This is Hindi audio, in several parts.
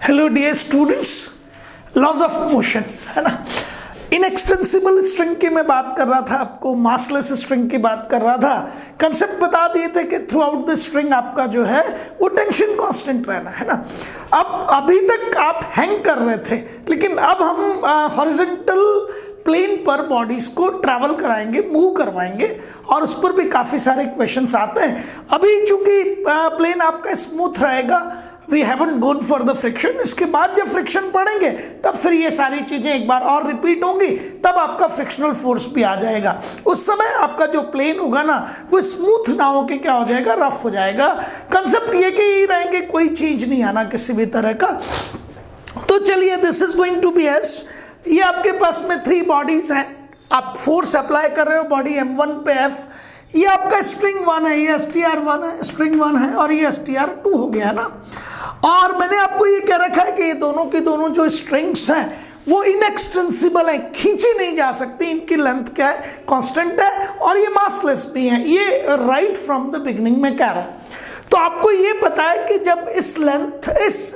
Hello dear students, laws of motion है ना। इनएक्सटेंसिबल स्ट्रिंग की मैं बात कर रहा था, आपको मासलेस स्ट्रिंग की बात कर रहा था। कंसेप्ट बता दिए थे कि थ्रू आउट द स्ट्रिंग आपका जो है वो टेंशन कांस्टेंट रहना है ना। अब अभी तक आप हैंग कर रहे थे, लेकिन अब हम हॉरिजॉन्टल प्लेन पर बॉडीज को ट्रैवल कराएंगे, मूव करवाएंगे, और उस पर भी काफी सारे क्वेश्चंस आते हैं। अभी चूंकि प्लेन आपका स्मूथ रहेगा, we haven't gone for the friction. इसके बाद जब फ्रिक्शन पढ़ेंगे तब फिर ये सारी चीजें एक बार और रिपीट होंगी, तब आपका फ्रिक्शनल फोर्स भी आ जाएगा। उस समय आपका जो प्लेन होगा ना वो स्मूथ ना होके क्या हो जाएगा, रफ हो जाएगा। कंसेप्ट ये कि ही रहेंगे, कोई चेंज नहीं आना किसी भी तरह का। तो चलिए, this is going to be S. ये आपके पास में 3 बॉडीज हैं, आप फोर्स अप्लाई कर रहे हो बॉडी M1 पे F। ये आपका स्ट्रिंग 1 है, ये STR1 है, स्ट्रिंग 1 है, और ये STR2 हो गया ना। और मैंने आपको ये कह रखा है कि ये दोनों की दोनों जो स्ट्रिंग्स हैं वो इनएक्सटेंसिबल है, खींची नहीं जा सकती। इनकी लेंथ क्या है, कांस्टेंट है, और ये मासलेस भी है। ये राइट फ्रॉम द बिगिनिंग में कह रहा हूं। तो आपको ये पता है कि जब इस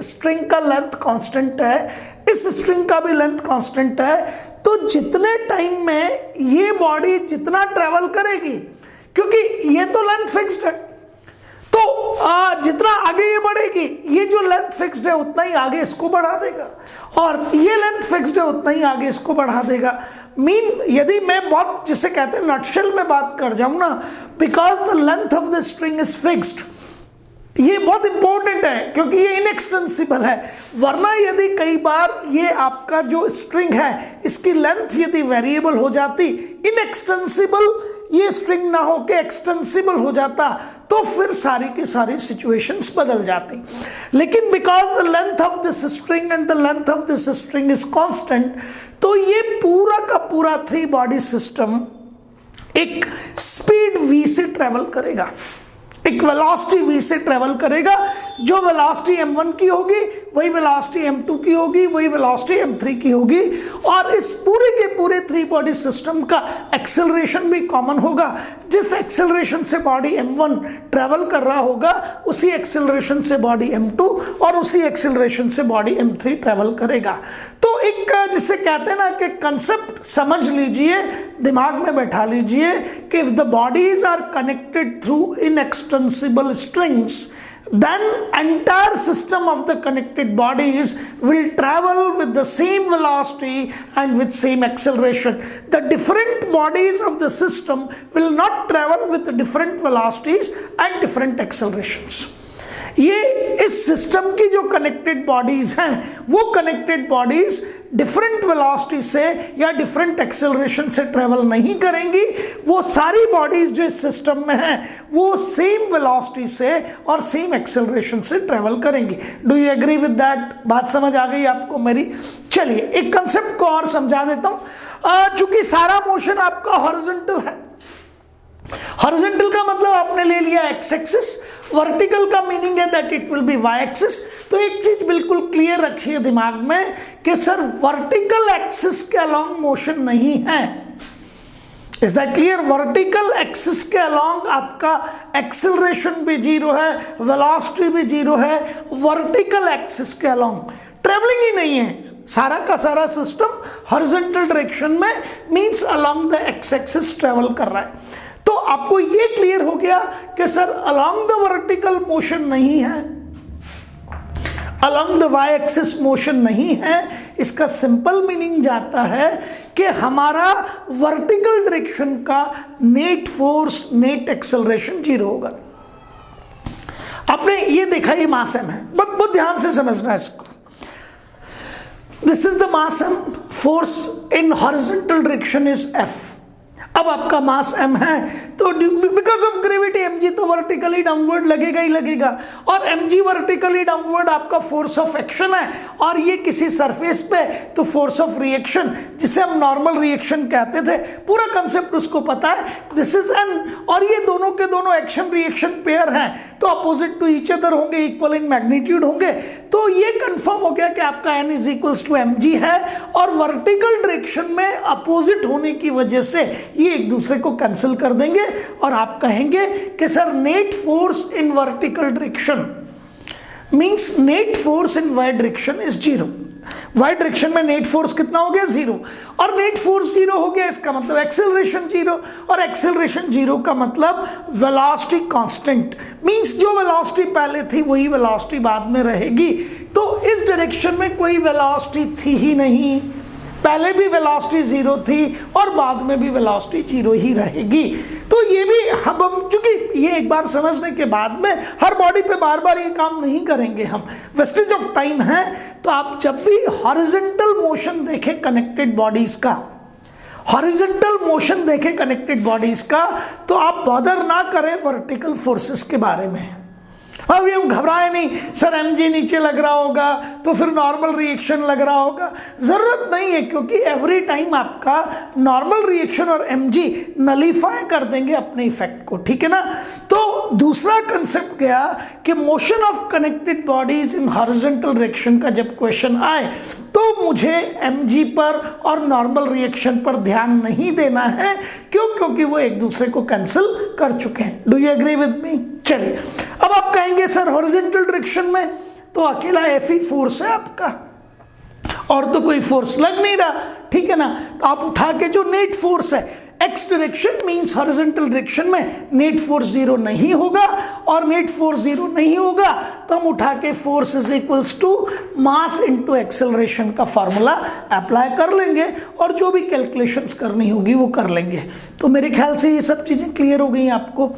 स्ट्रिंग का लेंथ कांस्टेंट है, इस स्ट्रिंग का भी लेंथ कांस्टेंट है, तो जितने टाइम में ये बॉडी जितना ट्रेवल करेगी, क्योंकि ये तो लेंथ फिक्स्ड है, तो जितना आगे ये बढ़ेगी, ये जो लेंथ फिक्स्ड है उतना ही आगे इसको बढ़ा देगा, और ये लेंथ फिक्स्ड है उतना ही आगे इसको बढ़ा देगा। यदि मैं बहुत जिसे कहते हैं नटशेल में बात कर जाऊं ना, because the length of the string is fixed, ये बहुत इंपॉर्टेंट है क्योंकि ये इनएक्सटेंसिबल है। वरना यदि कई बार ये आपका जो स्ट्रिंग है इसकी लेंथ यदि वेरिएबल हो जाती, इनएक्सटेंसिबल ये स्ट्रिंग ना होके एक्सटेंसिबल हो जाता, तो फिर सारी की सारी सिचुएशंस बदल जाती। लेकिन because the length of this string and the length of this string is constant, तो ये पूरा का पूरा 3 बॉडी सिस्टम एक स्पीड v से ट्रेवल करेगा, एक वेलोसिटी v से ट्रेवल करेगा। जो वेलोसिटी m1 की होगी वही वेलोसिटी m2 की होगी, वही वेलोसिटी m3 की होगी, और इस पूरे के पूरे 3 बॉडी सिस्टम का एक्सेलरेशन भी कॉमन होगा। जिस एक्सेलरेशन से बॉडी m1 ट्रेवल कर रहा होगा, उसी एक्सेलरेशन से बॉडी m2 और उसी एक्सेलरेशन से बॉडी m3 ट्रेवल करेगा। तो एक जिसे कहते हैं ना कि कंसेप्ट समझ लीजिए, दिमाग में बैठा लीजिए कि if the bodies are connected through inextensible strings, then entire system of the connected bodies will travel with the same velocity and with same acceleration. The different bodies of the system will not travel with different velocities and different accelerations. ये इस सिस्टम की जो कनेक्टेड बॉडीज हैं, वो कनेक्टेड बॉडीज डिफरेंट वेलोसिटी से या डिफरेंट एक्सेलरेशन से ट्रेवल नहीं करेंगी। वो सारी बॉडीज जो इस सिस्टम में हैं वो सेम वेलोसिटी से और सेम एक्सेलरेशन से ट्रेवल करेंगी। Do you agree with that? बात समझ आ गई आपको मेरी? चलिए एक कंसेप्ट को और समझा देता हूं। चूंकि सारा मोशन आपका हॉरिजॉन्टल है, हॉरिजॉन्टल का मतलब आपने ले लिया एक्स एक्सिस, वर्टिकल का मीनिंग है that it will be Y axis. तो एक चीज बिल्कुल क्लियर रखिए दिमाग में कि सर वर्टिकल एक्सिस के अलोंग मोशन नहीं है। Is that clear? Vertical axis के अलोंग आपका एक्सेलरेशन भी 0 है, वेलोसिटी भी 0 है। वर्टिकल एक्सिस के अलोंग ट्रेवलिंग ही नहीं है। सारा का सारा सिस्टम हॉरिजॉन्टल डायरेक्शन में means along the X axis travel कर रहा है। तो आपको ये क्लियर हो गया कि sir along the vertical motion नहीं है, along the Y axis motion नहीं है। इसका सिंपल मीनिंग जाता है कि हमारा वर्टिकल डायरेक्शन का नेट फोर्स, नेट एक्सेलरेशन 0 होगा। आपने ये देखा, ये मास m है, बहुत ध्यान से समझना है इसको। This is the mass m, force in horizontal direction is F। अब आपका मास m है, तो बिकॉज ऑफ ग्रेविटी mg तो वर्टिकली डाउनवर्ड लगेगा ही लगेगा, और mg वर्टिकली डाउनवर्ड आपका फोर्स ऑफ एक्शन है, और ये किसी सरफेस पे तो फोर्स ऑफ रिएक्शन, जिसे हम नॉर्मल रिएक्शन कहते थे, पूरा कंसेप्ट उसको पता है। दिस इज n, और ये दोनों के दोनों एक्शन रिएक्शन पेयर हैं, तो अपोजिट टू ईच अदर होंगे, इक्वल इन मैग्नीट्यूड होंगे। तो ये कंफर्म हो गया कि आपका n is equals to mg है, और वर्टिकल डायरेक्शन में अपोजिट होने की वजह से ये एक दूसरे को कैंसिल कर देंगे, और आप कहेंगे कि sir net force in vertical direction means net force in Y direction is zero. Y direction में नेट फोर्स कितना हो गया? जीरो। और नेट फोर्स जीरो हो गया, इसका मतलब एक्सेलरेशन जीरो, और एक्सेलरेशन जीरो का मतलब वेलोसिटी कांस्टेंट, मींस जो वेलोसिटी पहले थी वही वेलोसिटी बाद में रहेगी। तो इस डायरेक्शन में कोई वेलोसिटी थी ही नहीं, पहले भी वेलोसिटी जीरो थी और बाद में भी वेलोसिटी जीरो ही रहेगी। तो ये भी हम क्योंकि ये एक बार समझने के बाद में हर बॉडी पे बार बार ये काम नहीं करेंगे हम, वेस्टेज ऑफ टाइम है। तो आप जब भी हॉरिजॉन्टल मोशन देखें कनेक्टेड बॉडीज का, हॉरिजॉन्टल मोशन देखें कनेक्टेड बॉडीज का, तो आप बॉदर ना करें वर्टिकल फोर्सेस के बारे में। अब ये घबराए नहीं, सर mg नीचे लग रहा होगा तो फिर नॉर्मल रिएक्शन लग रहा होगा, जरूरत नहीं है, क्योंकि एवरी टाइम आपका नॉर्मल रिएक्शन और mg नलीफाई कर देंगे अपने इफेक्ट को, ठीक है ना। तो दूसरा कंसेप्ट गया कि motion of connected bodies in horizontal direction का जब क्वेश्चन आए तो मुझे mg पर और नॉर्मल रिएक्शन पर ध्यान नहीं देना है। क्यों? क्योंकि वो एक दूसरे को कैंसिल कर चुके हैं। Do you agree with me? चलिए, अब आप कहेंगे सर हॉरिजॉन्टल डायरेक्शन में तो अकेला एफ ही फोर्स है आपका और तो कोई फोर्स लग नहीं रहा, ठीक है ना। तो आप उठा के जो नेट फोर्स है x direction means horizontal direction में नेट फोर्स जीरो नहीं होगा, और नेट फोर्स जीरो नहीं होगा तो हम उठा के force is equals to mass into acceleration का फार्मूला अप्लाई कर लेंगे और जो भी कैलकुलेशंस करनी होगी वो कर लेंगे। तो मेरे ख्याल से ये सब चीजें क्लियर हो गई आपको।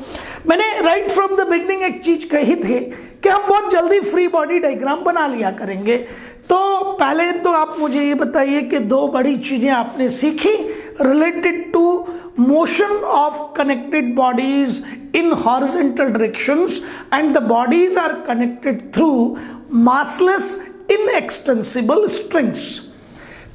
मैंने राइट फ्रॉम द बिगनिंग एक चीज कही थी कि हम बहुत जल्दी फ्री बॉडी डायग्राम बना लिया करेंगे। तो पहले तो आप मुझे ये बताइए कि दो बड़ी चीजें आपने सीखी related to motion of connected bodies in horizontal directions, and the bodies are connected through massless inextensible strings।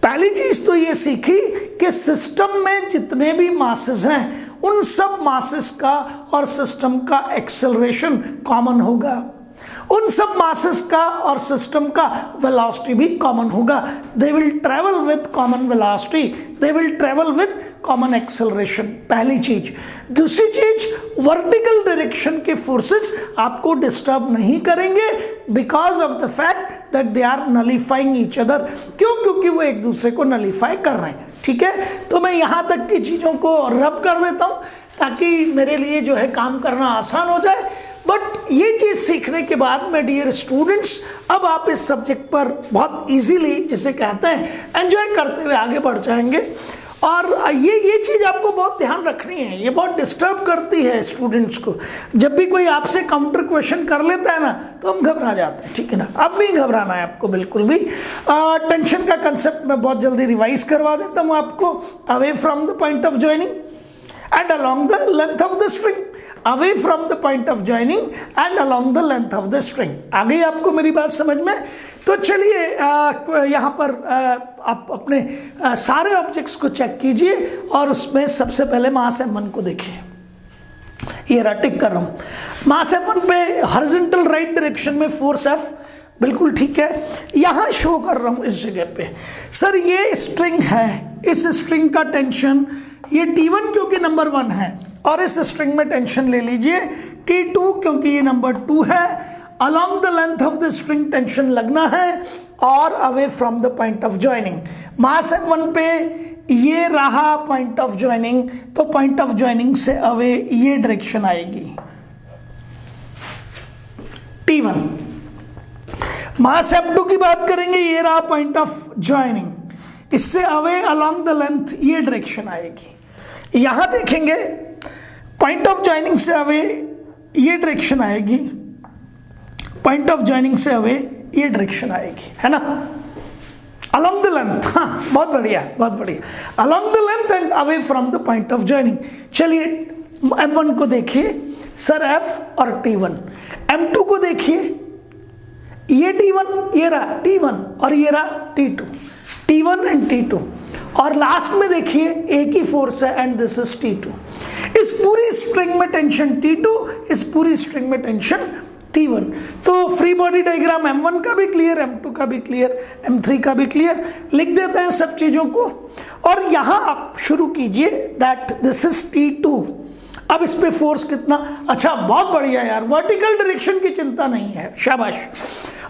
पहली चीज तो ये सीखी कि सिस्टम में जितने भी मासेस हैं उन सब मासेस का और सिस्टम का एक्सेलरेशन कॉमन होगा, उन सब मासेस का और सिस्टम का वेलोसिटी भी कॉमन होगा। They will travel with common velocity, they will travel with common acceleration, पहली चीज। दूसरी चीज, वर्टिकल डायरेक्शन के फोर्सेस आपको डिस्टर्ब नहीं करेंगे because of the fact that they are nullifying each other. क्यों? क्योंकि वो एक दूसरे को नलीफाई कर रहे हैं, ठीक है। तो मैं यहां तक की चीजों को रब कर देता हूं ताकि मेरे लिए जो है काम करना आसान हो जाए। बट ये चीज सीखने के बाद में डियर स्टूडेंट्स, अब आप इस सब्जेक्ट पर बहुत इजीली, जिसे कहते हैं, एंजॉय करते हुए आगे बढ़ जाएंगे। और ये चीज आपको बहुत ध्यान रखनी है, ये बहुत डिस्टर्ब करती है स्टूडेंट्स को। जब भी कोई आपसे काउंटर क्वेश्चन कर लेता है ना तो हम घबरा जाते हैं, ठीक है ना। अब नहीं घबराना है आपको बिल्कुल भी। टेंशन का कंसेप्ट मैं बहुत जल्दी रिवाइज करवा देता हूँ आपको। Away from the point of joining and along the length of the string, away from the point of joining and along the length of the string। आ गई आपको मेरी बात समझ में? तो चलिए यहाँ पर आप अपने सारे ऑब्जेक्ट्स को चेक कीजिए और उसमें सबसे पहले मास m1 को देखिए। ये रहा, टिक कर रहा हूँ। मास m1 पे हॉरिजॉन्टल राइट डायरेक्शन में फोर्स F, बिल्कुल ठीक है। यहाँ शो कर रहा हूँ इस जगह पे, सर ये स्ट्रिंग है, इस स्ट्रिंग का टेंशन ये T1 क्योंकि नंबर 1 है, और इस स्ट्रिंग में टेंशन ले लीजिए T2 क्योंकि ये नंबर 2 है। Along the length of the string tension लगना है और away from the point of joining. Mass m1 पे ये रहा पॉइंट ऑफ ज्वाइनिंग, तो पॉइंट ऑफ ज्वाइनिंग से अवे ये डायरेक्शन आएगी T1। मास m2 की बात करेंगे, ये रहा पॉइंट ऑफ ज्वाइनिंग, इससे अवे अलोंग द लेंथ ये डायरेक्शन आएगी। यहां देखेंगे पॉइंट ऑफ ज्वाइनिंग से अवे ये डायरेक्शन आएगी, पॉइंट ऑफ ज्वाइनिंग से अवे ये डायरेक्शन आएगी, है ना, अलोंग द लेंथ। हाँ, बहुत बढ़िया, बहुत बढ़िया। Along the length and away from the point of joining. चलिए m1 को देखिए, सर F और T1। m2 को देखिए, ये T1, ये रहा T1 और ये रहा T2, T1 एंड T2। और लास्ट में देखिए एक ही फोर्स है एंड दिस इज T2। इस पूरी स्ट्रिंग में टेंशन T2, इस पूरी स्ट्रिंग में टेंशन T1। तो फ्री बॉडी डायग्राम m1 का भी क्लियर, m2 का भी क्लियर, m3 का भी क्लियर। लिख देते हैं सब चीजों को और यहां आप शुरू कीजिए दैट दिस इज T2, अब इस पे फोर्स कितना, अच्छा बहुत बढ़िया यार, वर्टिकल डायरेक्शन की चिंता नहीं है, शाबाश।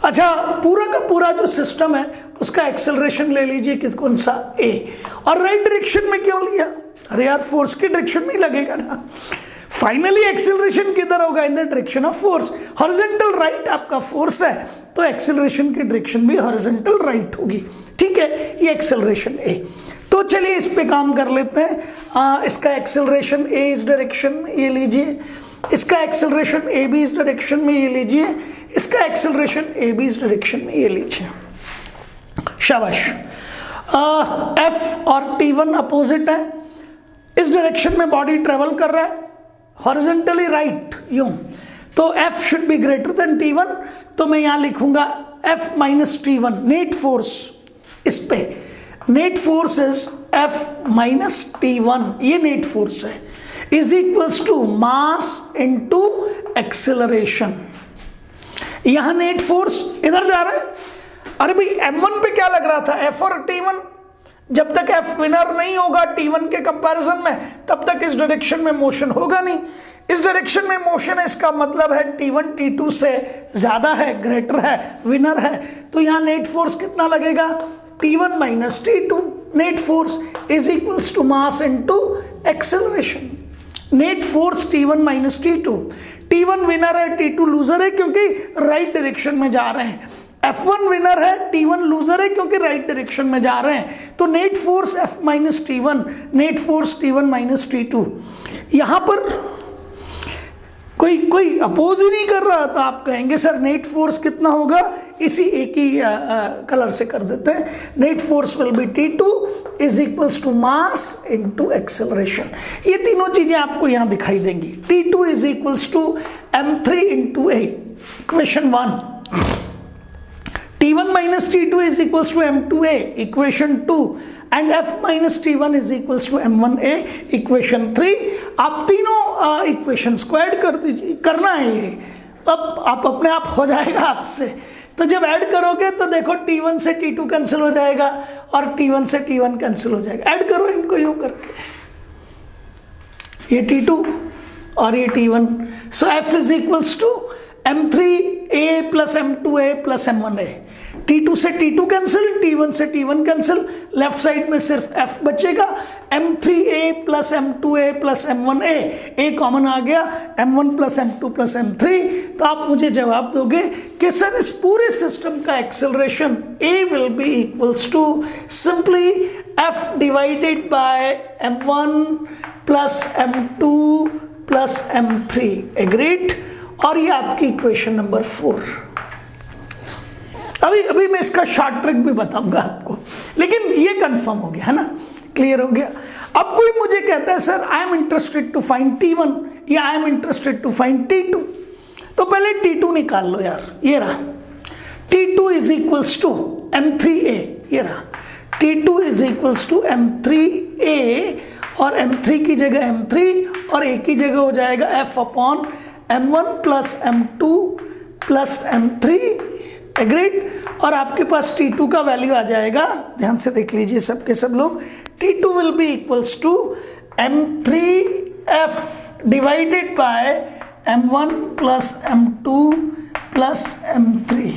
अच्छा पूरा का पूरा जो सिस्टम है उसका एक्सेलरेशन ले लीजिए, कौन सा, ए, और राइट डायरेक्शन में क्यों लिया, अरे यार फोर्स की डायरेक्शन में लगेगा ना, फाइनली एक्सेलरेशन किधर होगा, in the direction of force, horizontal right आपका फोर्स है तो एक्सेलरेशन की डायरेक्शन भी हॉरिजॉन्टल राइट होगी, ठीक है, ये एक्सेलरेशन ए। तो चलिए इस पे काम कर लेते हैं। इसका एक्सेलरेशन ए इस डायरेक्शन में ये लीजिए, इसका एक्सेलरेशन ए बी इस डायरेक्शन में ये लीजिए, इसका एक्सेलरेशन ए बी इस डायरेक्शन में ये लीजिए, शाबाश। एफ और T1 अपोजिट है, इस डायरेक्शन में बॉडी ट्रेवल कर रहा है हॉरिजॉन्टली राइट यूं, तो F should be greater than T1, तो मैं यहां लिखूंगा F minus T1 net force, इस पे net force is F minus T1, ये नेट फोर्स है, is equals to mass into acceleration. यहां नेट फोर्स इधर जा रहा है, अरे भाई M1 पे क्या लग रहा था, F और T1, जब तक F विनर नहीं होगा T1 के कंपैरिजन में तब तक इस डायरेक्शन में मोशन होगा नहीं, इस डायरेक्शन में मोशन है, इसका मतलब है T1 T2 से ज्यादा है, ग्रेटर है, विनर है, तो यहां नेट फोर्स कितना लगेगा, T1 minus T2, net force is equals to mass into acceleration, net force T1 minus T2, T1 winner है T2 लूजर है क्योंकि राइट डायरेक्शन में जा रहे हैं, F1 विनर है T1 लूजर है क्योंकि राइट डायरेक्शन में जा रहे हैं, तो net force F minus T1, net force T1 minus T2। यहां पर कोई अपोज ही नहीं कर रहा, तो आप कहेंगे सर नेट फोर्स कितना होगा, इसी एक ही कलर से कर देते हैं, net force will be T2 is equals to mass into acceleration, ये तीनों चीजें आपको यहां दिखाई देंगी, T2 is equals to M3 into A, equation 1, T1 minus T2 is equals to M2A, equation 2, and F minus T1 is equals to M1A, equation 3। आप तीनों इक्वेशन स्क्वायर कर दीजिए, करना है ये, अब आप अपने आप हो जाएगा आपसे, तो जब ऐड करोगे तो देखो T1 से T2 कैंसिल हो जाएगा और T1 से T1 कैंसिल हो जाएगा, ऐड करो इनको यूं करके, ये T2 और ये T1, so F is equals to M3A plus M2A plus M1A, T2 से T2 कैंसिल, T1 से T1 कैंसिल, लेफ्ट साइड में सिर्फ F बचेगा, M3A plus M2A plus M1A, A common आ गया, M1 plus M2 plus M3, तो आप मुझे जवाब दोगे कि सर इस पूरे सिस्टम का acceleration A will be equals to simply F divided by M1 plus M2 plus M3, agreed, और ये आपकी इक्वेशन नंबर 4। अभी मैं इसका शॉर्ट ट्रिक भी बताऊंगा आपको, लेकिन ये कंफर्म हो गया है ना, क्लियर हो गया। अब कोई मुझे कहता है sir I am interested to find T1 या I am interested to find T2, तो पहले T2 निकाल लो यार, ये रहा T2 is equals to M3A, ये रहा T2 is equals to M3A, और M3 की जगह M3 और A की जगह हो जाएगा F upon M1 plus M2 plus M3, agreed, और आपके पास T2 का वैल्यू आ जाएगा, ध्यान से देख लीजिए सब के सब लोग, T2 will be equals to M3F divided by M1 plus M2 plus M3।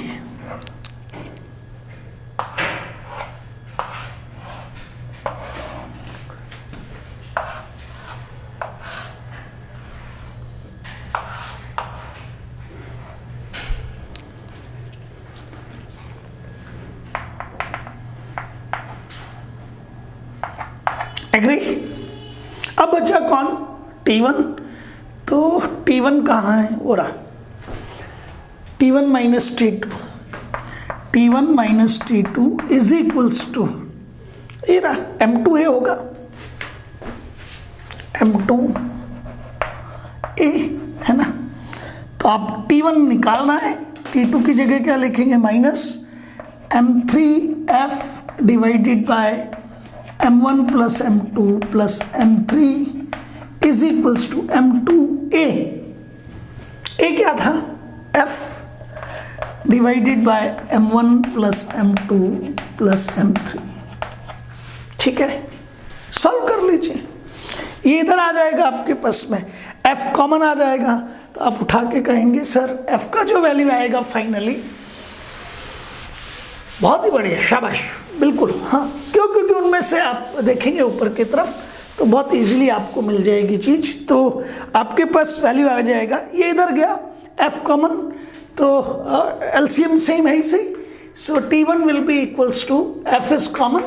Agree. अब बचा कौन, T1, तो T1 कहाँ है, वो रहा T1 minus T2, T1 minus T2 is equals to, ये रहा M2A होगा, M2A है ना, तो आप T1 निकालना है, T2 की जगह क्या लिखेंगे, minus M3F divided by M1 plus M2 plus M3 is equals to M2A, A क्या था, F divided by M1 plus M2 plus M3, ठीक है, सॉल्व कर लीजिए, ये इधर आ जाएगा आपके पास में F कॉमन आ जाएगा, तो आप उठा के कहेंगे सर F का जो वैल्यू आएगा फाइनली, बहुत ही बढ़िया, शाबाश, बिल्कुल, हाँ, क्यों, क्योंकि उनमें से आप देखेंगे ऊपर की तरफ तो बहुत इजीली आपको मिल जाएगी चीज, तो आपके पास वैल्यू आ जाएगा। ये इधर गया F कॉमन, तो LCM सेम है इसे, so T1 will be equals to F is common,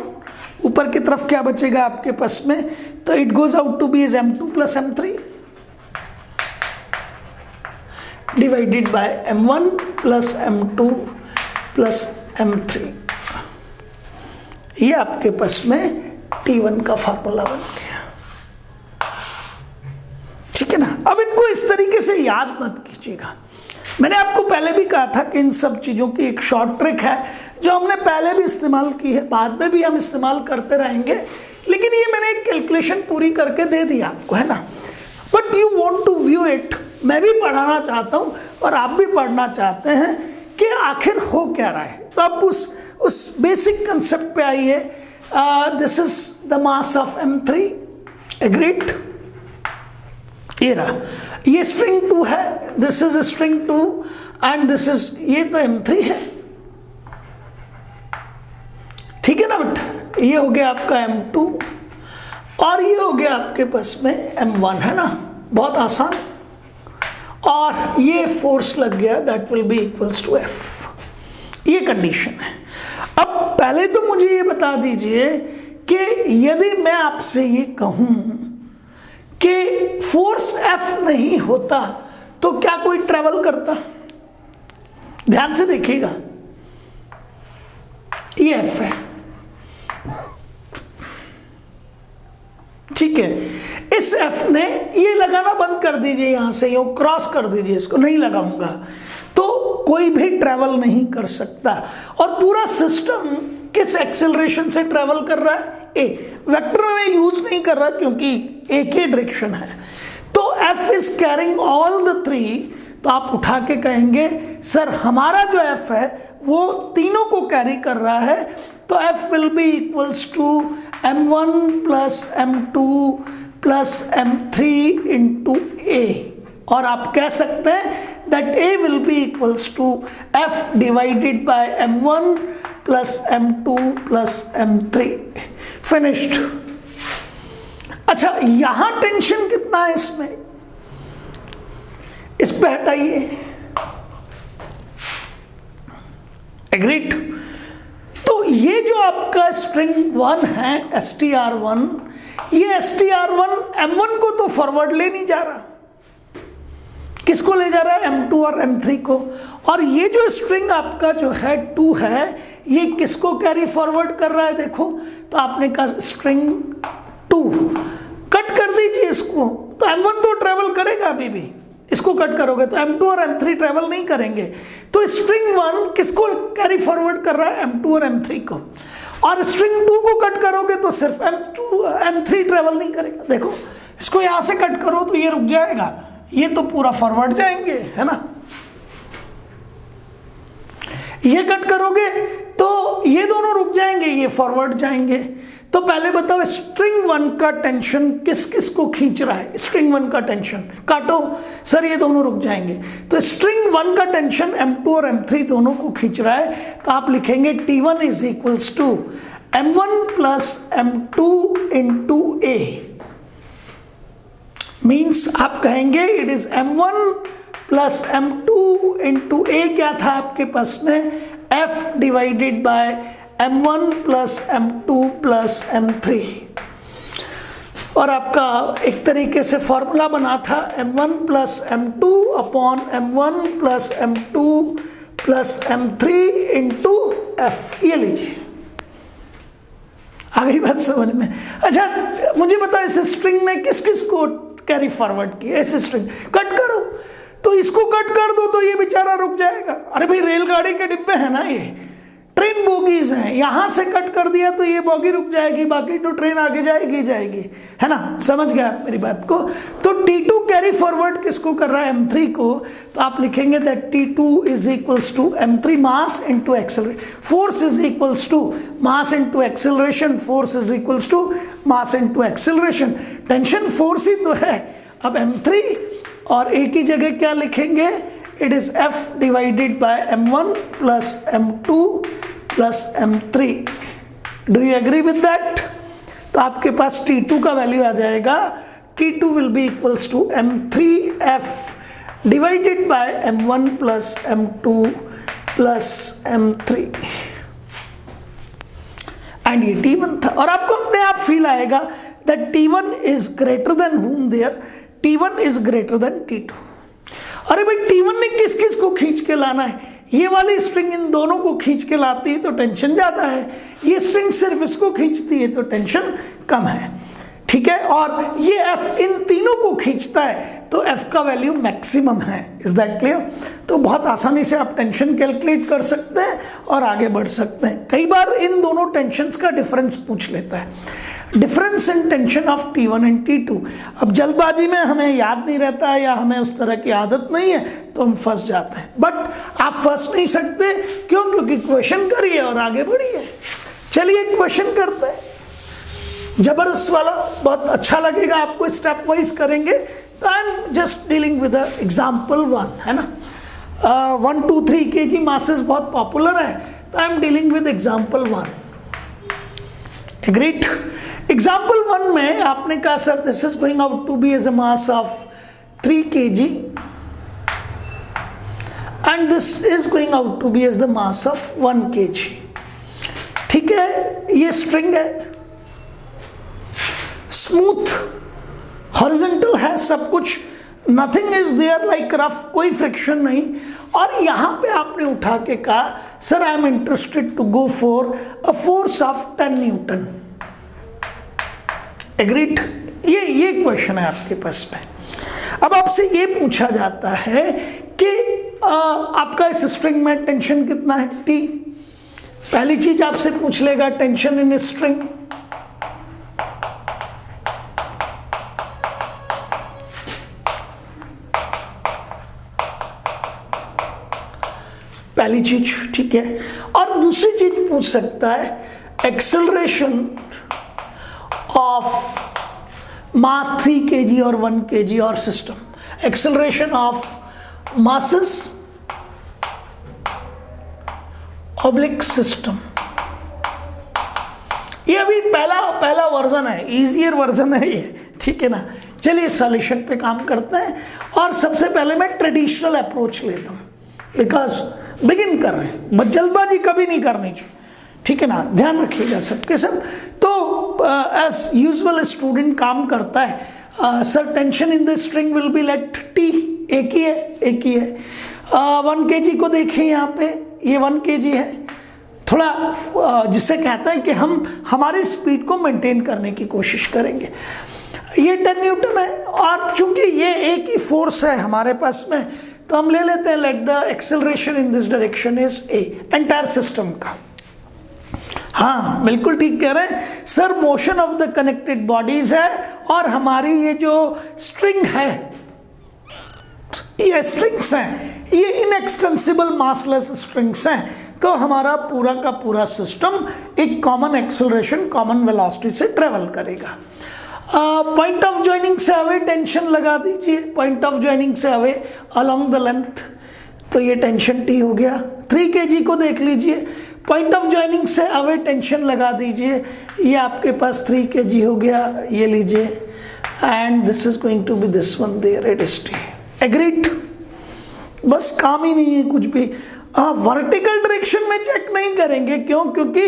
ऊपर की तरफ क्या बचेगा आपके पास में, तो it goes out to be is M2 plus M3 divided by M1 plus M2 plus M3। ये आपके पास में T1 का फार्मूला बन गया, ठीक है ना। अब इनको इस तरीके से याद मत कीजिएगा, मैंने आपको पहले भी कहा था कि इन सब चीजों की एक शॉर्ट ट्रिक है जो हमने पहले भी इस्तेमाल की है, बाद में भी हम इस्तेमाल करते रहेंगे, लेकिन ये मैंने एक कैलकुलेशन पूरी करके दे दी आपको, है ना। But you want to view it, मैं भी पढ़ाना चाहता हूं और आप भी पढ़ना चाहते हैं कि आखिर हो क्या रहा है, तो आप उस बेसिक कंसेप्ट पे आइए। This is the mass of M3, agreed, ये रहा, ये स्ट्रिंग 2 है, this is string 2 and this is, ये तो M3 है, ठीक है ना बेटा। ये हो गया आपका M2 और ये हो गया आपके पास में M1, है ना, बहुत आसान, और ये फोर्स लग गया, that will be equals to F, ये कंडीशन है। अब पहले तो मुझे ये बता दीजिए कि यदि मैं आपसे ये कहूं कि फोर्स F नहीं होता तो क्या कोई ट्रेवल करता, ध्यान से देखिएगा, ये F है, ठीक है, इस F ने, ये लगाना बंद कर दीजिए, यहां से यूं क्रॉस कर दीजिए, इसको नहीं लगाऊंगा, तो कोई भी ट्रेवल नहीं कर सकता। और पूरा सिस्टम किस एक्सेलरेशन से ट्रेवल कर रहा है, ए, वेक्टर में यूज नहीं कर रहा क्योंकि एक ही डायरेक्शन है, तो F is carrying all the 3, तो आप उठा के कहेंगे सर हमारा जो F है वो तीनों को कैरी कर रहा है, तो F will be equals to M1 plus M2 plus M3 into A, और आप कह सकते हैं that A will be equals to F divided by M1 plus M2 plus M3, finished। अच्छा, यहां टेंशन कितना है इसमें, इस पे हटाइए, एग्रीड। तो ये जो आपका स्ट्रिंग 1 है STR1, ये STR1 M1 को तो फॉरवर्ड ले नहीं जा रहा, किसको ले जा रहा है, M2 और M3 को, और ये जो स्ट्रिंग आपका जो है 2 है, ये किसको कैरी फॉरवर्ड कर रहा है, देखो, तो आपने कहा स्ट्रिंग 2 कट कर दीजिए इसको, तो M1 तो ट्रेवल करेगा अभी भी, इसको कट करोगे तो M2 और M3 ट्रेवल नहीं करेंगे, तो स्ट्रिंग 1 किसको कैरी फॉरवर्ड कर रहा है, M2 और M3 को, और स्ट्रिंग 2 को कट करोगे तो सिर्फ M3 ट्रेवल नहीं करेगा, देखो इसको यहां से कट करो तो ये रुक जाएगा, ये तो पूरा फॉरवर्ड जाएंगे, है ना, ये कट करोगे तो ये दोनों रुक जाएंगे, ये फॉरवर्ड जाएंगे। तो पहले बताओ स्ट्रिंग 1 का टेंशन किस किस को खींच रहा है, स्ट्रिंग 1 का टेंशन काटो, सर ये दोनों रुक जाएंगे, तो स्ट्रिंग 1 का टेंशन M2 और M3 दोनों को खींच रहा है, तो आप लिखेंगे T1 is equals to M1 plus M2 into A, means आप कहेंगे it is M1 plus M2 into A, क्या था आपके पास में, F divided by M1 plus M2 plus M3, और आपका एक तरीके से फॉर्मूला बना था M1 plus M2 upon M1 plus M2 plus M3 into F, ये लीजिए, आ गई बात समझ में। अच्छा मुझे बताओ इस स्ट्रिंग ने किस किस को कैरी फॉरवर्ड किया, ऐसे स्ट्रिंग कट करो, तो इसको कट कर दो तो ये बेचारा रुक जाएगा, अरे भाई रेलगाड़ी के डिब्बे हैं ना, ये ट्रेन बोगीज हैं, यहां से कट कर दिया तो ये बोगी रुक जाएगी, बाकी तो ट्रेन आगे जाएगी जाएगी, है ना, समझ गया आप मेरी बात को। तो T2 कैरी फॉरवर्ड किसको कर रहा है, M3 को, तो आप लिखेंगे that T2 is equals to M3 mass into acceleration, force is equals to mass into acceleration, force is equals to mass into acceleration, tension force ही तो है, अब m3 और a की जगह क्या लिखेंगे, it is f divided by m1 plus m2 plus m3। Do you agree with that? तो आपके पास T2 का वैल्यू आ जाएगा, T2 will be equals to m3f divided by m1 plus m2 plus m3 and ये T1 था। और आपको अपने आप फील आएगा that T1 is greater than whom there, T1 is greater than T2। अरे भाई T1 ने किस किस को खींच के लाना है, ये वाली स्ट्रिंग इन दोनों को खींच के लाती है तो टेंशन ज्यादा है, ये स्ट्रिंग सिर्फ इसको खींचती है तो टेंशन कम है, ठीक है। और ये F इन तीनों को खींचता है तो F का वैल्यू मैक्सिमम है। Is that clear? तो बहुत आसानी से आप टेंशन कैलकुलेट कर सकते हैं और आगे बढ़ सकते हैं। कई बार इन दोनों टेंशन्स का डिफरेंस पूछ लेता है, difference in tension of T1 and T2। अब जल्दबाजी में हमें याद नहीं रहता है या हमें उस तरह की आदत नहीं है तो हम फंस जाते हैं, बट आप फंस नहीं सकते। क्यों? क्योंकि क्वेश्चन करिए और आगे बढ़िए। चलिए क्वेश्चन करते हैं, जबरदस्त वाला, बहुत अच्छा लगेगा आपको, स्टेप वाइज करेंगे। तो I am just dealing with example 1, है ना। 1, 2, 3 kg मासेस बहुत पॉपुलर है, तो I am dealing with example 1। Agreed? Example 1 में आपने कहा sir this is going out to be as a mass of 3 kg and this is going out to be as the mass of 1 kg। ठीक है, ये स्ट्रिंग है, स्मूथ हॉरिजॉन्टल है सब कुछ, nothing is there like rough, कोई फ्रिक्शन नहीं। और यहां पे आपने उठा के कहा sir I am interested to go for a force of 10 newton. Agreed? ये क्वेश्चन है आपके पास में। अब आपसे ये पूछा जाता है कि आपका इस स्ट्रिंग में टेंशन कितना है, T। पहली चीज आपसे पूछ लेगा टेंशन इन स्ट्रिंग, पहली चीज, ठीक है। और दूसरी चीज पूछ सकता है एक्सेलरेशन ऑफ मास 3 kg और 1 kg और system, acceleration of masses oblique system. ये अभी पहला वर्जन है, इजियर वर्जन है ये, ठीक है ना। चलिए सॉल्यूशन पे काम करते हैं और सबसे पहले मैं ट्रेडिशनल अप्रोच लेता हूं, बिकॉज बिगिन कर रहे हैं, बस जल्दबाजी कभी नहीं करनी चाहिए, ठीक है ना, ध्यान रखिएगा सबके सब। तो एज यूजुअल स्टूडेंट काम करता है, sir tension in the string will be let T, एक ही है। 1 kg को देखें यहाँ पे, ये 1 kg है, थोड़ा जिसे कहते हैं कि हम हमारी स्पीड को मेंटेन करने की कोशिश करेंगे। ये 10 न्यूटन है और चूंकि ये एक ही फोर्स है हमारे पास में, तो हम ले लेते हैं late the acceleration in this direction is A, entire system का। हाँ बिल्कुल ठीक कह रहे हैं sir, motion of the connected bodies है और हमारी ये जो स्ट्रिंग है, ये स्ट्रिंग्स हैं, ये इनएक्सटेंसिबल मासलेस स्ट्रिंग्स हैं, तो हमारा पूरा का पूरा सिस्टम एक कॉमन एक्सेलरेशन, कॉमन वेलोसिटी से ट्रेवल करेगा। पॉइंट ऑफ ज्वाइनिंग से अवे टेंशन लगा दीजिए, पॉइंट ऑफ ज्वाइनिंग से अवे अलोंग द लेंथ, तो ये टेंशन T हो गया। 3 kg को देख लीजिए, पॉइंट ऑफ ज्वाइनिंग से अवे टेंशन लगा दीजिए, ये आपके पास 3 kg हो गया, ये लीजिए, and this is going to be this one there, it is T। Agreed? बस काम ही नहीं है कुछ भी। वर्टिकल डायरेक्शन में चेक नहीं करेंगे, क्यों? क्योंकि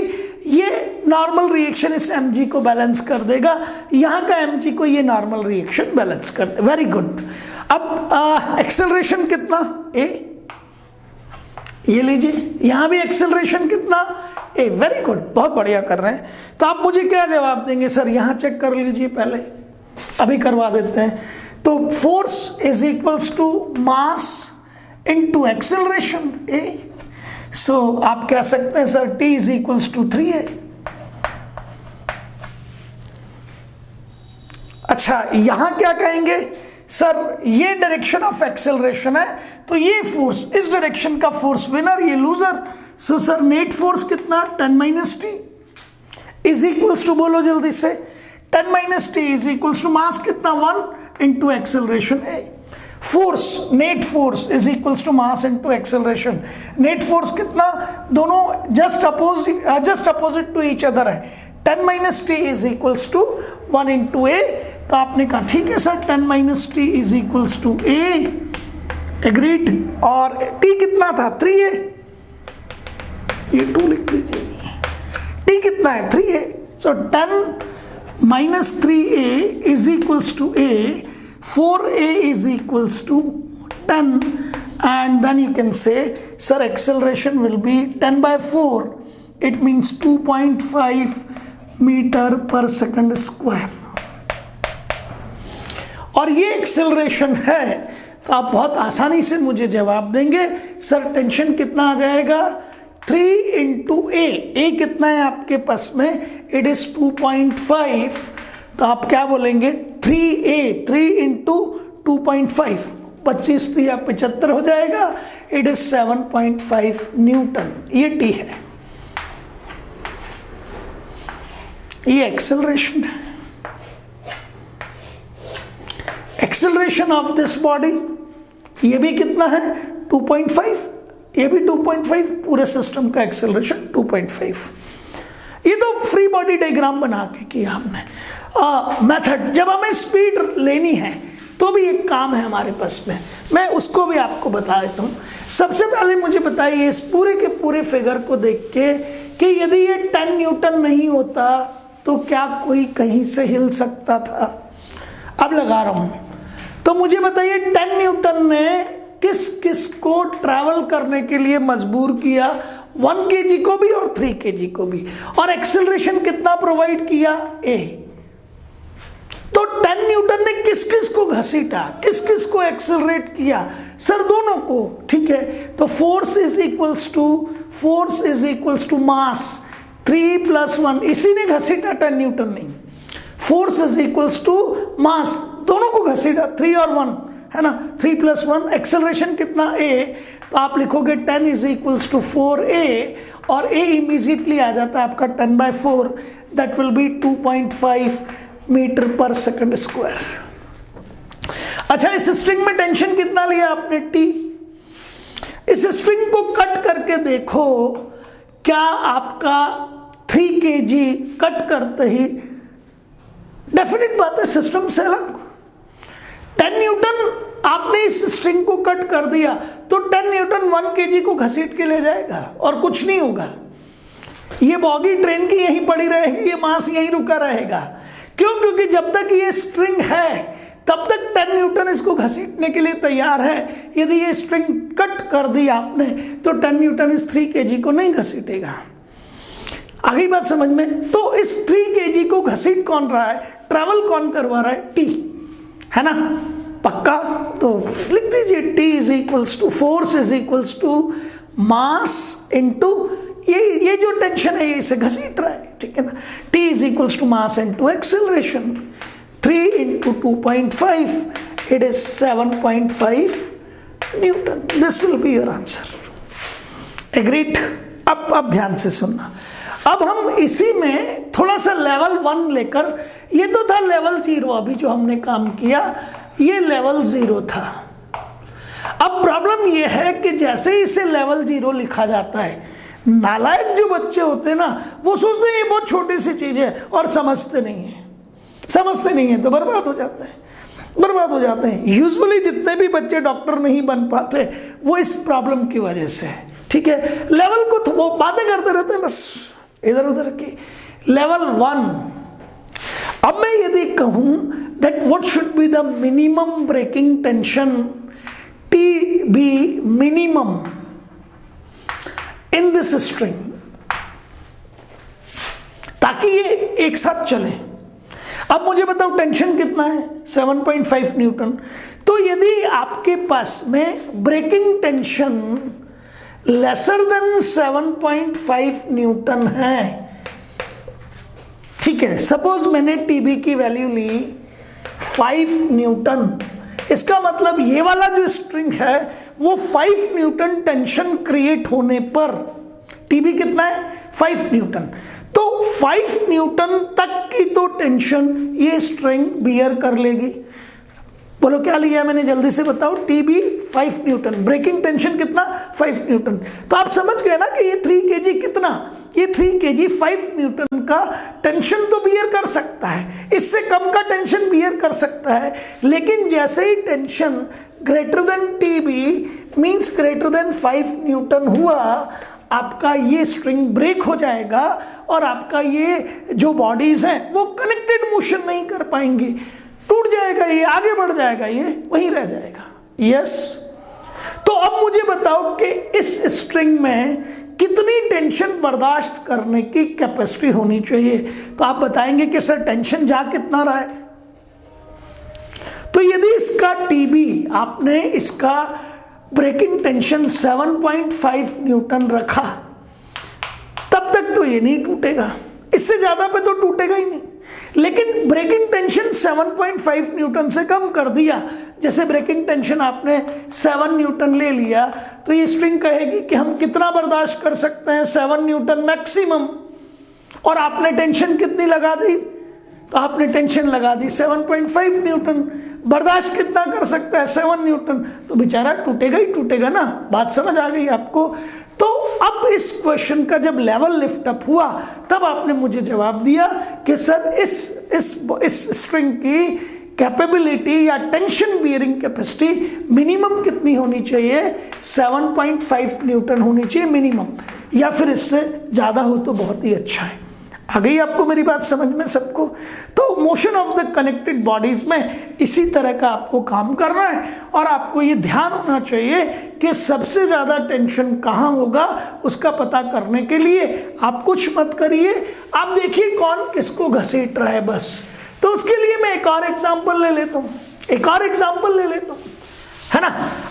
ये नॉर्मल रिएक्शन इस mg को बैलेंस कर देगा, यहाँ का mg को ये नॉर्मल रिएक्शन बैलेंस कर दे। Very good. अब एक्सेलरेशन कितना A, ये लीजिए, यहाँ भी एक्सेलरेशन कितना A। वेरी गुड, बहुत बढ़िया कर रहे हैं। तो आप मुझे क्या जवाब देंगे सर? यहाँ चेक कर लीजिए, पहले अभी करवा देते हैं। तो force is equals to mass into acceleration A। So आप कह सकते हैं sir T is equals to 3A। अच्छा, यहां क्या कहेंगे सर? ये डायरेक्शन ऑफ एक्सेलरेशन है, तो ये फोर्स, इस डायरेक्शन का फोर्स विनर, ये loser. So sir net force कितना? 10 - T इज इक्वल्स टू, बोलो जल्दी से, 10 - T is equals to mass कितना? 1 into acceleration A. Force, net force is equals to mass into acceleration. Net force कितना, दोनों just opposite to each other है। 10 minus T is equals to 1 into A. तो आपने कहा ठीक है sir 10 minus T is equals to A, agreed. और टी कितना था, 3a, ये 2 लिख दीजिए। टी कितना है, 3a। So 10 minus 3a is equals to a, 4a is equals to 10, and then you can say sir acceleration will be 10 by 4, it means 2.5 meter per second square। और ये एक्सेलरेशन है तो आप बहुत आसानी से मुझे जवाब देंगे सर टेंशन कितना आ जाएगा, 3 इंटू ए कितना है आपके पास में, इट इज 2.5। तो आप क्या बोलेंगे 3a, 3 इंटू 2.5, 25 दिया 75 हो जाएगा, इट इज 7.5 न्यूटन। ये टी है, ये एक्सेलरेशन है। एक्सेलरेशन ऑफ दिस बॉडी, ये भी कितना है 2.5, ये भी 2.5, पूरे सिस्टम का एक्सेलरेशन 2.5। ये तो फ्री बॉडी डायग्राम बना के किया हमने। मेथड, जब हमें स्पीड लेनी है तो भी एक काम है हमारे पास में, मैं उसको भी आपको बता देता हूँ। सबसे पहले मुझे बताइए इस पूरे के पूरे फिगर को देख के कि यदि ये 10 न्यूटन नहीं होता तो क्या कोई कहीं से हिल सकता था। अब लगा रहा हूँ, तो मुझे बताइए 10 न्यूटन ने किस किस को ट्रैवल करने के लिए मजबूर किया, 1 kg को भी और 3 kg को भी। और एक्सेलरेशन कितना प्रोवाइड किया, a। तो 10 न्यूटन ने किस किस को घसीटा, किस किस को एक्सेलरेट किया, सर दोनों को, ठीक है। तो force is equals to mass, 3 + 1, इसी ने घसीटा 10 न्यूटन नहीं। Force is equals to mass, दोनों को घसीटा 3 और 1 है ना, 3 + 1। एक्सेलरेशन कितना a, तो आप लिखोगे 10 इज इक्वल्स टू 4a, और a इमीजिएटली आ जाता है आपका 10 by 4, that will be 2.5 metre per second square. अच्छा, इस स्ट्रिंग में टेंशन कितना लिया आपने, T। इस स्ट्रिंग को कट करके देखो, क्या आपका 3 kg कट करते ही, डेफिनेट बात है सिस्टम से अलग। 10 न्यूटन आपने इस स्ट्रिंग को कट कर दिया तो 10 न्यूटन 1 kg को घसीट के ले जाएगा और कुछ नहीं होगा। ये बॉगी ट्रेन की यहीं पड़ी रहेगी, ये मास यहीं रुका रहेगा। क्यों, क्योंकि जब तक ये स्ट्रिंग है तब तक 10 न्यूटन इसको घसीटने के लिए तैयार है। यदि ये स्ट्रिंग कट कर दी आपने तो 10 न्यूटन इस 3 kg को नहीं घसीटेगा। आ गई बात समझ में। तो इस 3 kg को घसीट कौन रहा है, ट्रैवल कौन करवा रहा है, T, है ना, पक्का। तो लिख दीजिए T is equals to, force is equals to mass into ये जो टेंशन है ये इसे घसीट रहा है, ठीक है ना। T is equals to mass into acceleration, 3 into 2.5, it is 7.5 newton. This will be your answer, agreed. अब ध्यान से सुनना, अब हम इसी में थोड़ा सा लेवल 1 लेकर, ये तो था लेवल 0, अभी जो हमने काम किया ये लेवल 0 था। अब प्रॉब्लम ये है कि जैसे ही इसे लेवल 0 लिखा जाता है, नालायक जो बच्चे होते हैं ना, वो सोचते हैं ये बहुत छोटी सी चीज है और समझते नहीं है तो बर्बाद हो जाते हैं। यूजुअली जितने भी बच्चे डॉक्टर नहीं बन पाते वो इस प्रॉब्लम की वजह से, ठीक है। लेवल को तो वो बातें करते रहते हैं बस इधर उधर की। लेवल 1, अब मैं यदि कहूं that what should be the minimum breaking tension, TB minimum in this string, ताकि ये एक साथ चले। अब मुझे बताओ टेंशन कितना है, 7.5 न्यूटन। तो यदि आपके पास में breaking tension lesser than 7.5 newton है, ठीक है, सपोज मैंने टीबी की वैल्यू ली 5 न्यूटन, इसका मतलब ये वाला जो स्ट्रिंग है वो 5 न्यूटन टेंशन क्रिएट होने पर, टीबी कितना है 5 न्यूटन, तो 5 न्यूटन तक की तो टेंशन ये स्ट्रिंग बियर कर लेगी। बोलो क्या लिया मैंने, जल्दी से बताओ। टीबी 5 न्यूटन, ब्रेकिंग टेंशन कितना 5 न्यूटन। तो आप समझ गए ना कि ये 3 kg कितना, ये 3 kg 5 न्यूटन का टेंशन तो बियर कर सकता है, इससे कम का टेंशन बियर कर सकता है। लेकिन जैसे ही tension greater than TB means greater than 5 newton हुआ, आपका ये स्ट्रिंग ब्रेक हो जाएगा और आपका ये जो बॉडीज हैं वो कनेक्टेड मोशन नहीं कर पाएंगी, टूट जाएगा, ये आगे बढ़ जाएगा, ये वहीं रह जाएगा। यस, तो अब मुझे बताओ कि इस स्ट्रिंग में कितनी टेंशन बर्दाश्त करने की कैपेसिटी होनी चाहिए। तो आप बताएंगे कि सर टेंशन जा कितना रहा है। तो यदि इसका टीबी आपने इसका ब्रेकिंग टेंशन 7.5 न्यूटन रखा, तब तक तो ये नहीं टूटेगा, इससे ज्यादा पे तो टूटेगा ही नहीं। लेकिन ब्रेकिंग टेंशन 7.5 न्यूटन से कम कर दिया, जैसे ब्रेकिंग टेंशन आपने 7 न्यूटन ले लिया, तो ये स्ट्रिंग कहेगी कि हम कितना बर्दाश्त कर सकते हैं, 7 न्यूटन मैक्सिमम। और आपने टेंशन कितनी लगा दी, तो आपने टेंशन लगा दी 7.5 न्यूटन। बर्दाश्त कितना कर सकता है, 7 न्यूटन, तो बेचारा टूटेगा ही टूटेगा ना। बात समझ आ गई आपको। तो अब इस क्वेश्चन का जब लेवल लिफ्ट अप हुआ, तब आपने मुझे जवाब दिया कि सर इस स्ट्रिंग की कैपेबिलिटी या टेंशन बियरिंग कैपेसिटी मिनिमम कितनी होनी चाहिए, 7.5 न्यूटन होनी चाहिए मिनिमम, या फिर इससे ज्यादा हो तो बहुत ही अच्छा है। आ गई आपको मेरी बात समझ में सबको। तो motion of the connected bodies में इसी तरह का आपको काम करना है, और आपको ये ध्यान होना चाहिए कि सबसे ज्यादा टेंशन कहाँ होगा, उसका पता करने के लिए आप कुछ मत करिए, आप देखिए कौन किसको घसीट रहा है बस। तो उसके लिए मैं एक और एग्जाम्पल ले लेता हूँ, है ना।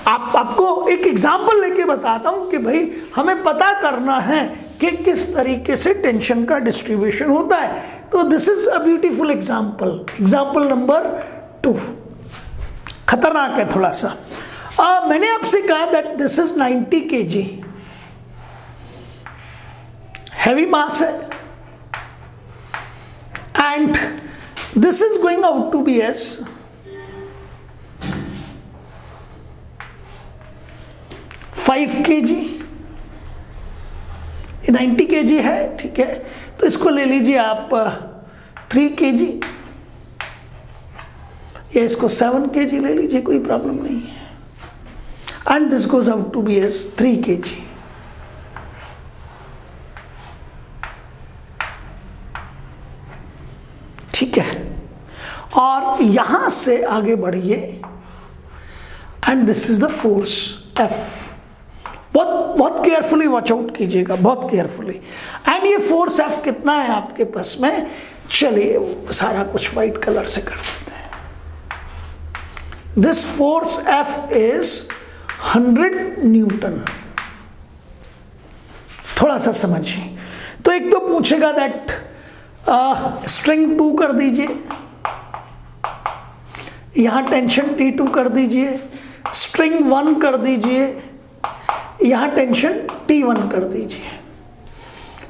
आपको एक एग्जाम्पल लेके बताता हूँ कि भाई हमें पता करना है कि किस तरीके से टेंशन का डिस्ट्रीब्यूशन होता है। तो this is a beautiful example number 2। खतरनाक है थोड़ा सा। मैंने आपसे कहा that this is 90 kg, heavy mass है, and this is going out to be as 5 kg। 90 kg है, ठीक है, तो इसको ले लीजिए आप 3 kg, या इसको 7 kg ले लीजिए, कोई प्रॉब्लम नहीं है। And this goes out to be as 3 kg। ठीक है, और यहां से आगे बढ़िए, and this is the force F। बहुत केयरफुली वॉच आउट कीजिएगा, बहुत केयरफुली। एंड ये फोर्स F कितना है आपके पास में, चलिए सारा कुछ व्हाइट कलर से कर देते हैं। This force F is 100 Newton. थोड़ा सा समझिए। तो एक तो पूछेगा दैट स्ट्रिंग 2 कर दीजिए, यहां टेंशन T2 कर दीजिए, स्ट्रिंग 1 कर दीजिए, यहां टेंशन T1 कर दीजिए।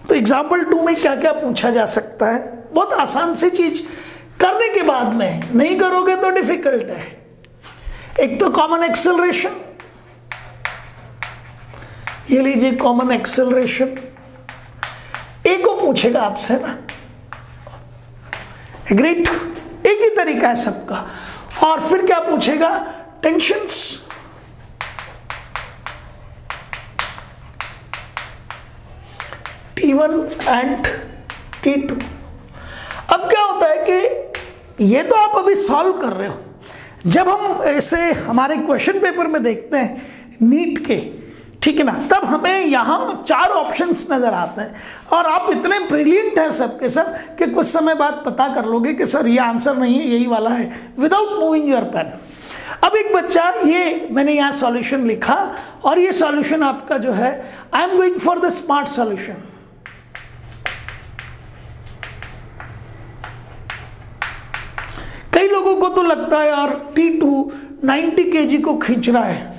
तो एग्जाम्पल 2 में क्या क्या पूछा जा सकता है, बहुत आसान सी चीज करने के बाद में, नहीं करोगे तो डिफिकल्ट है। एक तो कॉमन एक्सेलरेशन, ये लीजिए कॉमन एक्सेलरेशन, एक को पूछेगा आपसे ना, एग्रीड, एक ही तरीका है सबका। और फिर क्या पूछेगा, टेंशंस, T1 एंड T2। अब क्या होता है कि ये तो आप अभी सॉल्व कर रहे हो, जब हम ऐसे हमारे क्वेश्चन पेपर में देखते हैं नीट के, ठीक है ना, तब हमें यहाँ 4 ऑप्शंस नजर आते हैं, और आप इतने ब्रिलियंट हैं सब के सब कि कुछ समय बाद पता कर लोगे कि सर ये आंसर नहीं है, यही वाला है, विदाउट मूविंग योर पेन। अब एक बच्चा, ये मैंने यहाँ सॉल्यूशन लिखा, और ये सॉल्यूशन आपका जो है, I am going for the smart solution. कई लोगों को तो लगता है यार T2 90 kg को खींच रहा है,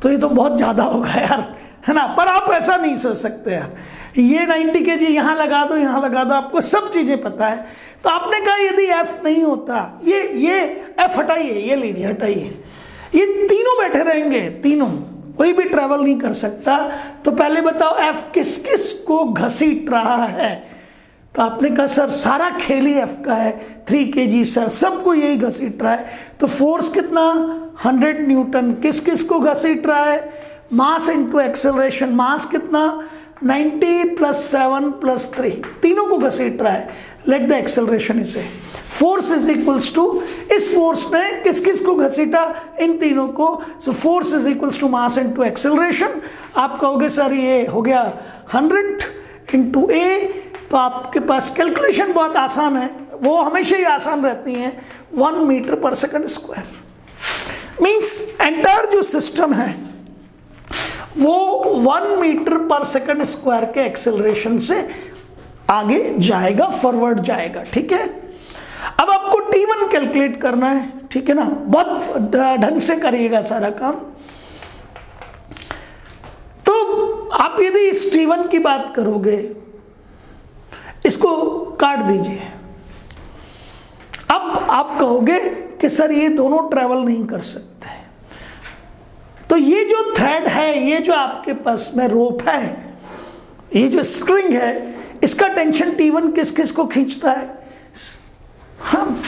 तो ये तो बहुत ज्यादा होगा यार, है ना। पर आप ऐसा नहीं सोच सकते यार, ये 90 kg यहां लगा दो, यहां लगा दो, आपको सब चीजें पता है। तो आपने कहा यदि एफ नहीं होता, ये एफ हटाइए, ये लीजिए हटाइए, ये तीनों बैठे रहेंगे, तीनों, कोई भी ट्रेवल नहीं कर सकता। तो पहले बताओ एफ किस किस को घसीट रहा है? तो आपने कहा सर सारा खेल ही एफ का है, 3 kg सर, सबको यही घसीट रहा है। तो फोर्स कितना? 100 न्यूटन। किस किस को घसीट रहा है? मास इंटू एक्सेलरेशन। मास कितना? 90 + 7 + 3, तीनों को घसीट रहा है। लेट द एक्सेलरेशन इसे, फोर्स इज इक्वल्स टू, इस फोर्स ने किस किस को घसीटा? इन तीनों को। So force is equals to mass into acceleration. आप कहोगे सर ये हो गया 100 इंटू ए। तो आपके पास कैलकुलेशन बहुत आसान है, वो हमेशा ही आसान रहती हैं। 1 मीटर/सेकंड²। मीन्स एंटायर जो सिस्टम है वो 1 मीटर/सेकंड² के एक्सेलरेशन से आगे जाएगा, फॉरवर्ड जाएगा। ठीक है, अब आपको T1 कैलकुलेट करना है, ठीक है ना, बहुत ढंग से करिएगा सारा काम। तो आप यदि इस T1 की बात करोगे, इसको काट दीजिए। अब आप कहोगे कि सर ये दोनों ट्रेवल नहीं कर सकते, तो ये जो थ्रेड है, ये जो आपके पास में रोप है, ये जो स्ट्रिंग है, इसका टेंशन T1 किस किस को खींचता है? हम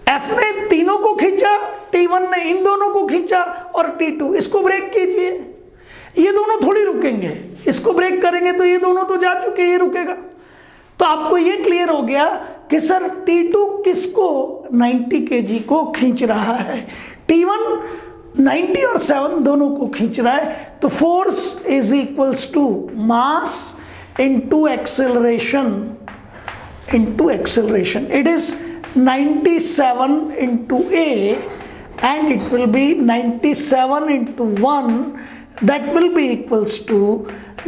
F ने तीनों को खींचा, T1 ने इन दोनों को खींचा, और T2 इसको ब्रेक कीजिए, ये दोनों थोड़ी रुकेंगे। इसको ब्रेक करेंगे तो ये दोनों तो जा चुके, ये रुकेगा। तो आपको ये क्लियर हो गया कि सर T2 किसको? 90 kg को खींच रहा है। T1 90 और 7 दोनों को खींच रहा है। तो force is equals to mass into acceleration, it is 97 into A, and it will be 97 into 1, that will be equals to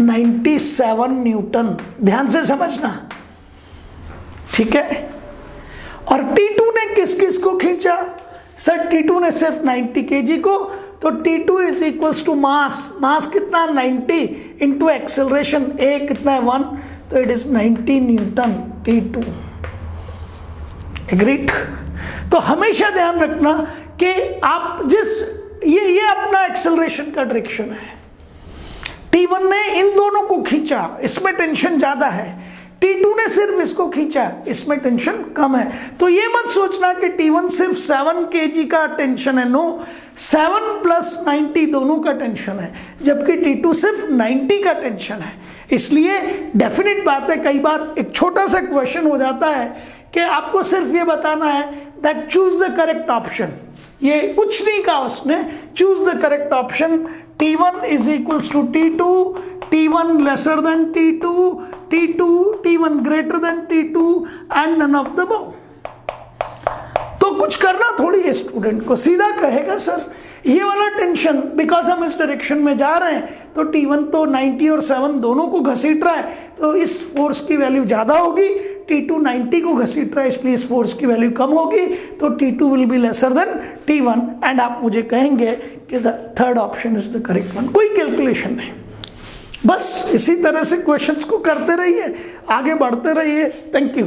97 Newton. ध्यान से समझना, ठीक है। और T2 ने किस किस को खींचा? सर T2 ने सिर्फ 90 kg को, तो T2 is equals to mass कितना? 90 इंटू एक्सेलरेशन, A कितना है? 1, तो it is 90 Newton T2। Agreed? तो हमेशा ध्यान रखना कि आप ये अपना एक्सेलरेशन का डायरेक्शन है। T1 ने इन दोनों को खींचा, इसमें टेंशन ज्यादा है। T2 ने सिर्फ इसको खींचा, इसमें टेंशन कम है। तो ये मत सोचना कि T1 सिर्फ 7 kg का टेंशन है। नो, 7 + 90 दोनों का टेंशन है, जबकि T2 सिर्फ 90 का टेंशन है। इसलिए डेफिनेट बात है, कई बार एक छोटा सा क्वेश्चन हो जाता है कि आपको सिर्फ ये बताना है that choose the correct option. ये कुछ नहीं कहा उसने, choose the correct option. T1 is equals to T2, T1 lesser than T2, T1 greater than T2, and none of the above. तो कुछ करना थोड़ी है स्टूडेंट को, सीधा कहेगा सर ये वाला टेंशन, बिकॉज हम इस डायरेक्शन में जा रहे हैं, तो T1 तो 90 और 7 दोनों को घसीट रहा है, तो इस फोर्स की वैल्यू ज्यादा होगी। T2 90 को घसीट रहा है, इसलिए इस फोर्स की वैल्यू कम होगी, तो T2 will be lesser than T1, and आप मुझे कहेंगे कि the third option is the correct one. कोई कैलकुलेशन नहीं, बस इसी तरह से क्वेश्चंस को करते रहिए, आगे बढ़ते रहिए। Thank you.